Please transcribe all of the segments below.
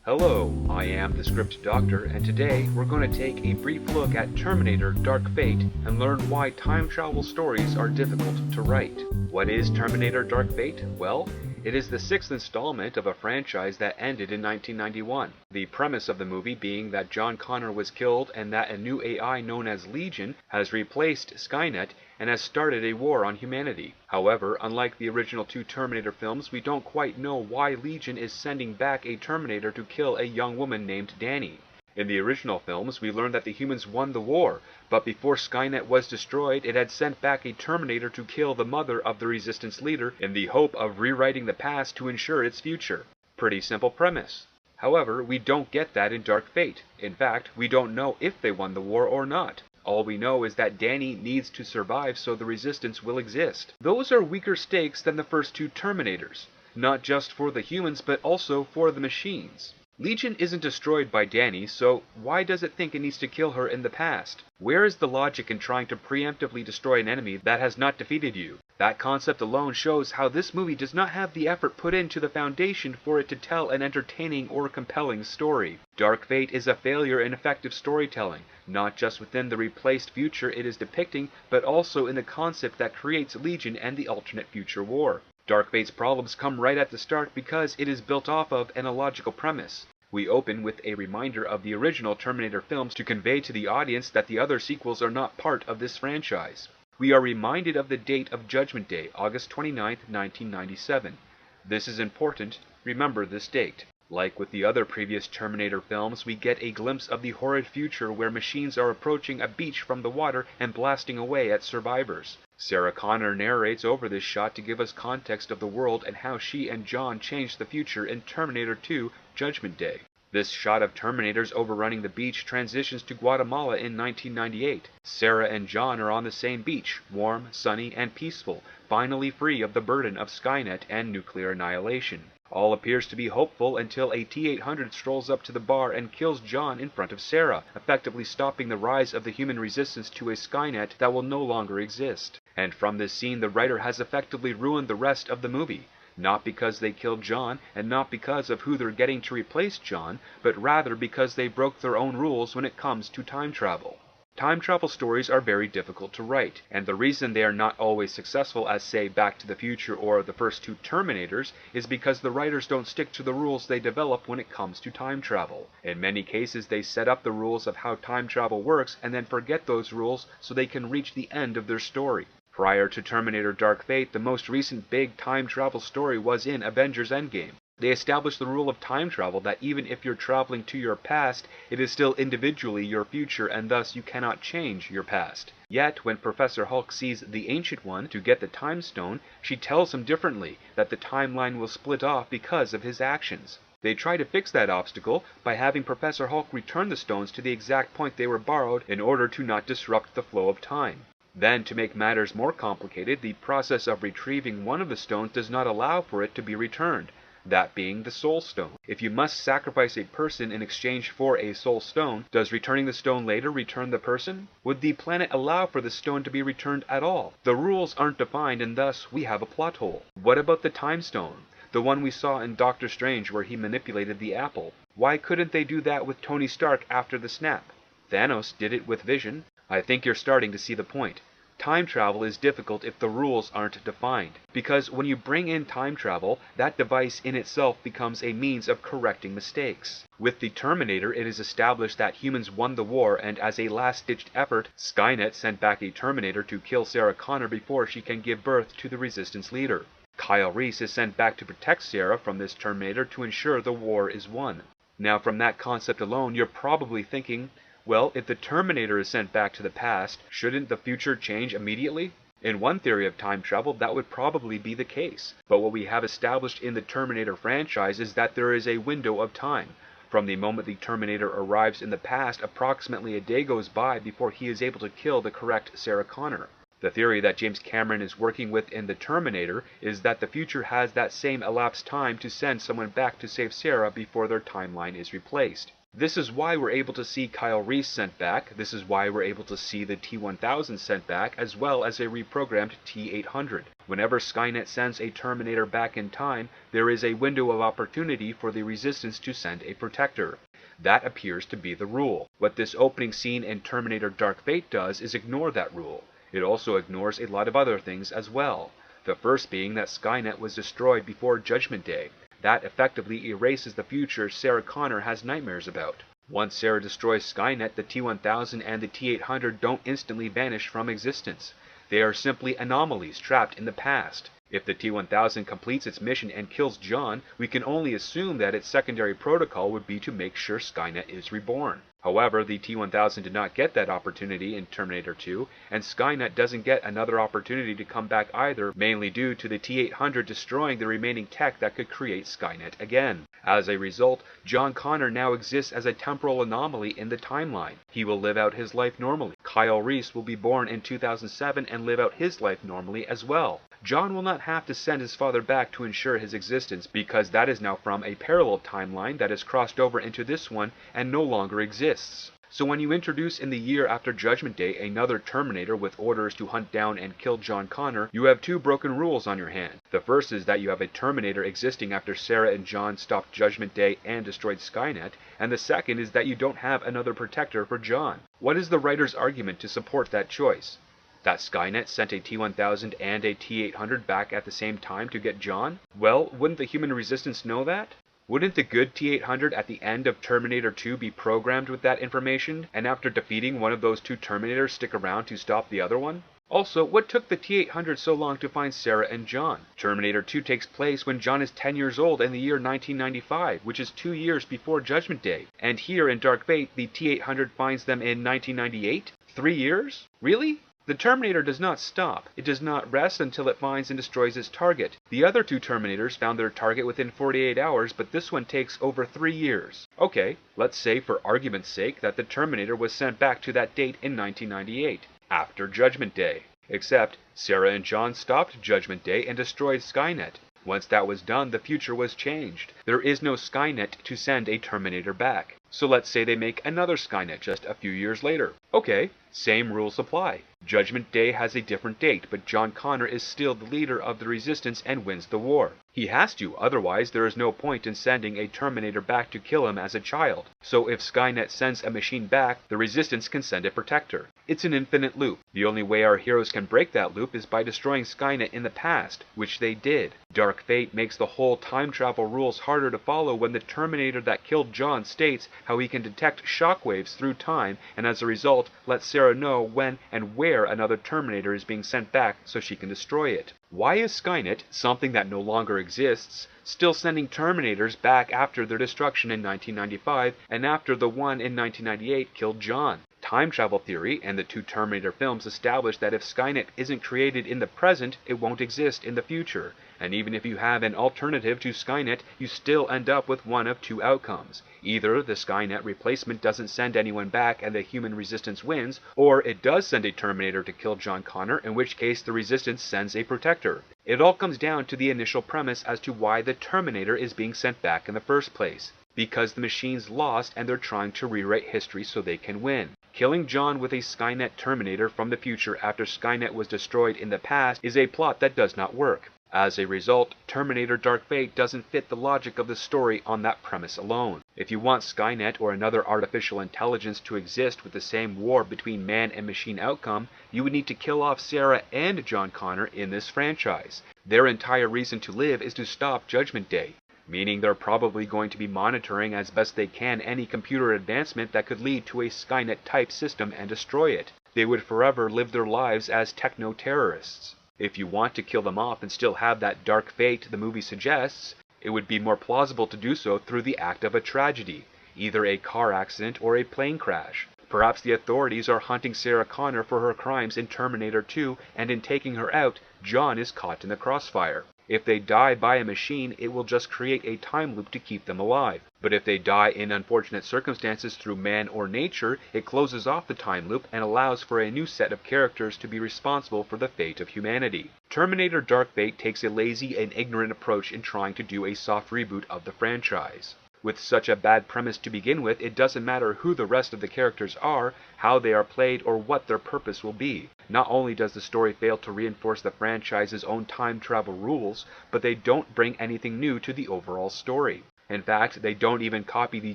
Hello, I am the Script Doctor, and today we're going to take a brief look at Terminator Dark Fate and learn why time travel stories are difficult to write. What is Terminator Dark Fate? Well, it is the sixth installment of a franchise that ended in 1991. The premise of the movie being that John Connor was killed and that a new AI known as Legion has replaced Skynet and has started a war on humanity. However, unlike the original two Terminator films, we don't quite know why Legion is sending back a Terminator to kill a young woman named Danny. In the original films, we learned that the humans won the war, but before Skynet was destroyed, it had sent back a Terminator to kill the mother of the Resistance leader in the hope of rewriting the past to ensure its future. Pretty simple premise. However, we don't get that in Dark Fate. In fact, we don't know if they won the war or not. All we know is that Danny needs to survive so the Resistance will exist. Those are weaker stakes than the first two Terminators, not just for the humans but also for the machines. Legion isn't destroyed by Danny, so why does it think it needs to kill her in the past? Where is the logic in trying to preemptively destroy an enemy that has not defeated you? That concept alone shows how this movie does not have the effort put into the foundation for it to tell an entertaining or compelling story. Dark Fate is a failure in effective storytelling, not just within the replaced future it is depicting, but also in the concept that creates Legion and the alternate future war. Dark Fate's problems come right at the start because it is built off of an illogical premise. We open with a reminder of the original Terminator films to convey to the audience that the other sequels are not part of this franchise. We are reminded of the date of Judgment Day, August 29, 1997. This is important. Remember this date. Like with the other previous Terminator films, we get a glimpse of the horrid future where machines are approaching a beach from the water and blasting away at survivors. Sarah Connor narrates over this shot to give us context of the world and how she and John changed the future in Terminator 2 Judgment Day. This shot of Terminators overrunning the beach transitions to Guatemala in 1998. Sarah and John are on the same beach, warm, sunny, and peaceful, finally free of the burden of Skynet and nuclear annihilation. All appears to be hopeful until a T-800 strolls up to the bar and kills John in front of Sarah, effectively stopping the rise of the human resistance to a Skynet that will no longer exist. And from this scene, the writer has effectively ruined the rest of the movie. Not because they killed John, and not because of who they're getting to replace John, but rather because they broke their own rules when it comes to time travel. Time travel stories are very difficult to write, and the reason they are not always successful as, say, Back to the Future or the first two Terminators is because the writers don't stick to the rules they develop when it comes to time travel. In many cases, they set up the rules of how time travel works and then forget those rules so they can reach the end of their story. Prior to Terminator Dark Fate, the most recent big time travel story was in Avengers Endgame. They established the rule of time travel that even if you're traveling to your past, it is still individually your future and thus you cannot change your past. Yet, when Professor Hulk sees the Ancient One to get the Time Stone, she tells him differently, that the timeline will split off because of his actions. They try to fix that obstacle by having Professor Hulk return the stones to the exact point they were borrowed in order to not disrupt the flow of time. Then, to make matters more complicated, the process of retrieving one of the stones does not allow for it to be returned, that being the Soul Stone. If you must sacrifice a person in exchange for a Soul Stone, does returning the stone later return the person? Would the planet allow for the stone to be returned at all? The rules aren't defined and thus we have a plot hole. What about the Time Stone? The one we saw in Doctor Strange where he manipulated the apple. Why couldn't they do that with Tony Stark after the snap? Thanos did it with Vision. I think you're starting to see the point. Time travel is difficult if the rules aren't defined, because when you bring in time travel, that device in itself becomes a means of correcting mistakes. With the Terminator, it is established that humans won the war, and as a last-ditched effort, Skynet sent back a Terminator to kill Sarah Connor before she can give birth to the Resistance leader. Kyle Reese is sent back to protect Sarah from this Terminator to ensure the war is won. Now, from that concept alone, you're probably thinking, well, if the Terminator is sent back to the past, shouldn't the future change immediately? In one theory of time travel, that would probably be the case. But what we have established in the Terminator franchise is that there is a window of time. From the moment the Terminator arrives in the past, approximately a day goes by before he is able to kill the correct Sarah Connor. The theory that James Cameron is working with in the Terminator is that the future has that same elapsed time to send someone back to save Sarah before their timeline is replaced. This is why we're able to see Kyle Reese sent back, this is why we're able to see the T-1000 sent back, as well as a reprogrammed T-800. Whenever Skynet sends a Terminator back in time, there is a window of opportunity for the Resistance to send a protector. That appears to be the rule. What this opening scene in Terminator Dark Fate does is ignore that rule. It also ignores a lot of other things as well. The first being that Skynet was destroyed before Judgment Day. That effectively erases the future Sarah Connor has nightmares about. Once Sarah destroys Skynet, the T-1000 and the T-800 don't instantly vanish from existence. They are simply anomalies trapped in the past. If the T-1000 completes its mission and kills John, we can only assume that its secondary protocol would be to make sure Skynet is reborn. However, the T-1000 did not get that opportunity in Terminator 2, and Skynet doesn't get another opportunity to come back either, mainly due to the T-800 destroying the remaining tech that could create Skynet again. As a result, John Connor now exists as a temporal anomaly in the timeline. He will live out his life normally. Kyle Reese will be born in 2007 and live out his life normally as well. John will not have to send his father back to ensure his existence, because that is now from a parallel timeline that has crossed over into this one and no longer exists. So when you introduce in the year after Judgment Day another Terminator with orders to hunt down and kill John Connor, you have two broken rules on your hand. The first is that you have a Terminator existing after Sarah and John stopped Judgment Day and destroyed Skynet, and the second is that you don't have another protector for John. What is the writer's argument to support that choice? That Skynet sent a T-1000 and a T-800 back at the same time to get John? Well, wouldn't the human resistance know that? Wouldn't the good T-800 at the end of Terminator 2 be programmed with that information, and after defeating one of those two Terminators stick around to stop the other one? Also, what took the T-800 so long to find Sarah and John? Terminator 2 takes place when John is 10 years old in the year 1995, which is 2 years before Judgment Day. And here in Dark Fate, the T-800 finds them in 1998? 3 years? Really? The Terminator does not stop. It does not rest until it finds and destroys its target. The other two Terminators found their target within 48 hours, but this one takes over 3 years. Okay, let's say for argument's sake that the Terminator was sent back to that date in 1998, after Judgment Day. Except, Sarah and John stopped Judgment Day and destroyed Skynet. Once that was done, the future was changed. There is no Skynet to send a Terminator back. So let's say they make another Skynet just a few years later. Okay, same rules apply. Judgment Day has a different date, but John Connor is still the leader of the Resistance and wins the war. He has to, otherwise there is no point in sending a Terminator back to kill him as a child. So if Skynet sends a machine back, the Resistance can send a protector. It's an infinite loop. The only way our heroes can break that loop is by destroying Skynet in the past, which they did. Dark Fate makes the whole time travel rules harder to follow when the Terminator that killed John states how he can detect shockwaves through time, and as a result lets Sarah know when and where another Terminator is being sent back so she can destroy it. Why is Skynet, something that no longer exists, still sending Terminators back after their destruction in 1995 and after the one in 1998 killed John? Time travel theory and the two Terminator films establish that if Skynet isn't created in the present, it won't exist in the future. And even if you have an alternative to Skynet, you still end up with one of two outcomes. Either the Skynet replacement doesn't send anyone back and the human resistance wins, or it does send a Terminator to kill John Connor, in which case the resistance sends a protector. It all comes down to the initial premise as to why the Terminator is being sent back in the first place. Because the machine's lost and they're trying to rewrite history so they can win. Killing John with a Skynet Terminator from the future after Skynet was destroyed in the past is a plot that does not work. As a result, Terminator Dark Fate doesn't fit the logic of the story on that premise alone. If you want Skynet or another artificial intelligence to exist with the same war between man and machine outcome, you would need to kill off Sarah and John Connor in this franchise. Their entire reason to live is to stop Judgment Day, meaning they're probably going to be monitoring as best they can any computer advancement that could lead to a Skynet-type system and destroy it. They would forever live their lives as techno-terrorists. If you want to kill them off and still have that dark fate the movie suggests, it would be more plausible to do so through the act of a tragedy, either a car accident or a plane crash. Perhaps the authorities are hunting Sarah Connor for her crimes in Terminator 2, and in taking her out, John is caught in the crossfire. If they die by a machine, it will just create a time loop to keep them alive. But if they die in unfortunate circumstances through man or nature, it closes off the time loop and allows for a new set of characters to be responsible for the fate of humanity. Terminator Dark Fate takes a lazy and ignorant approach in trying to do a soft reboot of the franchise. With such a bad premise to begin with, it doesn't matter who the rest of the characters are, how they are played, or what their purpose will be. Not only does the story fail to reinforce the franchise's own time travel rules, but they don't bring anything new to the overall story. In fact, they don't even copy the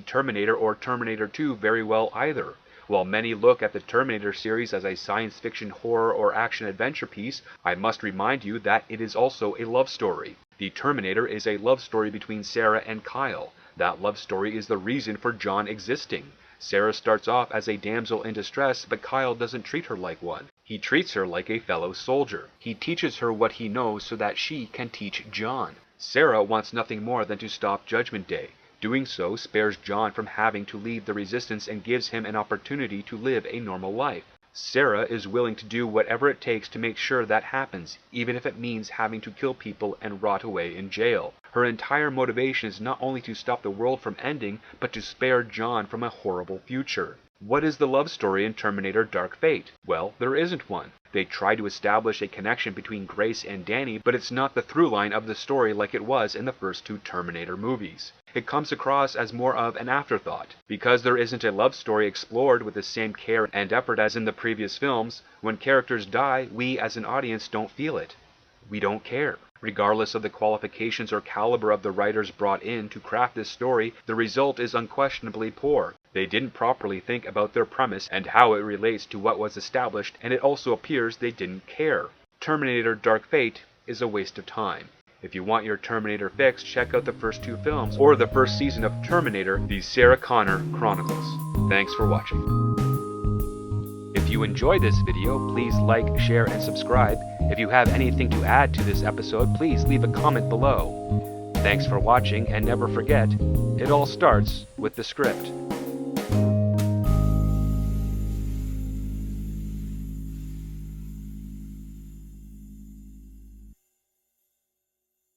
Terminator or Terminator 2 very well either. While many look at the Terminator series as a science fiction horror or action adventure piece, I must remind you that it is also a love story. The Terminator is a love story between Sarah and Kyle. That love story is the reason for John existing. Sarah starts off as a damsel in distress, but Kyle doesn't treat her like one. He treats her like a fellow soldier. He teaches her what he knows so that she can teach John. Sarah wants nothing more than to stop Judgment Day. Doing so spares John from having to leave the Resistance and gives him an opportunity to live a normal life. Sarah is willing to do whatever it takes to make sure that happens, even if it means having to kill people and rot away in jail. Her entire motivation is not only to stop the world from ending, but to spare John from a horrible future. What is the love story in Terminator Dark Fate? Well, there isn't one. They try to establish a connection between Grace and Danny, but it's not the through line of the story like it was in the first two Terminator movies. It comes across as more of an afterthought. Because there isn't a love story explored with the same care and effort as in the previous films, when characters die, we as an audience don't feel it. We don't care. Regardless of the qualifications or caliber of the writers brought in to craft this story, the result is unquestionably poor. They didn't properly think about their premise and how it relates to what was established, and it also appears they didn't care. Terminator Dark Fate is a waste of time. If you want your Terminator fix, check out the first two films or the first season of Terminator, the Sarah Connor Chronicles. Thanks for watching. If you enjoyed this video, please like, share, and subscribe. If you have anything to add to this episode, please leave a comment below. Thanks for watching, and never forget, it all starts with the script.